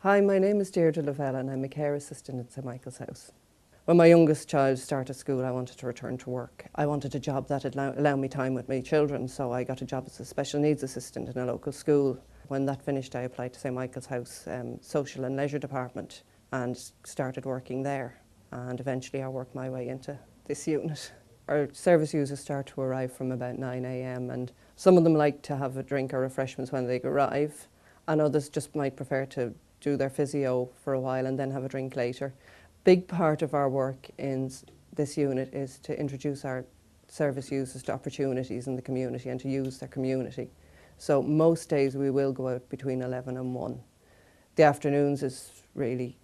Hi, my name is Deirdre Lavelle and I'm a care assistant at St Michael's House. When my youngest child started school, I wanted to return to work. I wanted a job that would allow me time with my children, so I got a job as a special needs assistant in a local school. When that finished, I applied to St Michael's House Social and Leisure Department and started working there. And eventually I worked my way into this unit. Our service users start to arrive from about 9 a.m. and some of them like to have a drink or refreshments when they arrive, and others just might prefer to do their physio for a while and then have a drink later. Big part of our work in this unit is to introduce our service users to opportunities in the community and to use their community. So most days we will go out between 11 and 1. The afternoons is really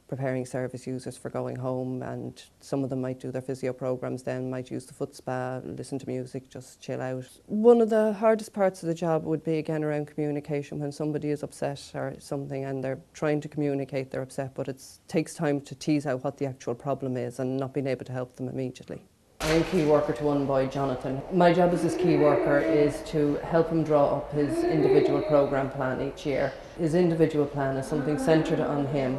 preparing service users for going home, and some of them might do their physio programs, then might use the foot spa, listen to music, just chill out. One of the hardest parts of the job would be again around communication when somebody is upset or something and they're trying to communicate they're upset, but it takes time to tease out what the actual problem is and not being able to help them immediately. I'm key worker to one boy, Jonathan. My job as his key worker is to help him draw up his individual programme plan each year. His individual plan is something centred on him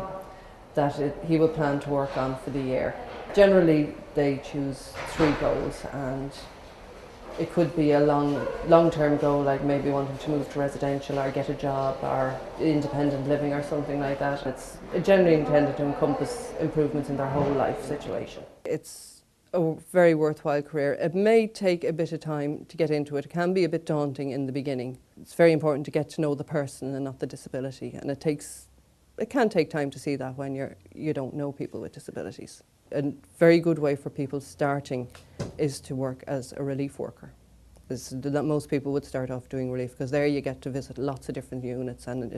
that he will plan to work on for the year. Generally, they choose 3 goals, and it could be a long-term goal, like maybe wanting to move to residential or get a job or independent living or something like that. It's generally intended to encompass improvements in their whole life situation. It's a very worthwhile career. It may take a bit of time to get into it. It can be a bit daunting in the beginning. It's very important to get to know the person and not the disability, and it can take time to see that when you don't know people with disabilities. A very good way for people starting is to work as a relief worker. Most people would start off doing relief because there you get to visit lots of different units and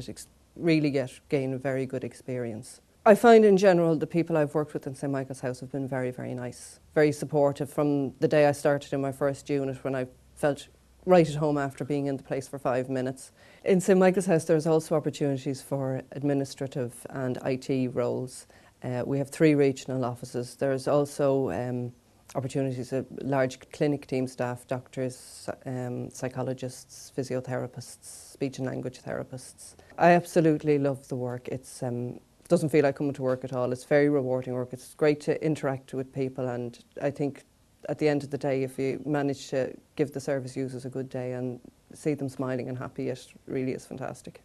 really gain a very good experience. I find in general the people I've worked with in St Michael's House have been very, very nice, very supportive from the day I started in my first unit when I felt right at home after being in the place for 5 minutes. In St Michael's House there's also opportunities for administrative and IT roles. We have 3 regional offices. There's also opportunities of large clinic team staff, doctors, psychologists, physiotherapists, speech and language therapists. I absolutely love the work. It doesn't feel like coming to work at all. It's very rewarding work. It's great to interact with people, and I think at the end of the day, if you manage to give the service users a good day and see them smiling and happy, it really is fantastic.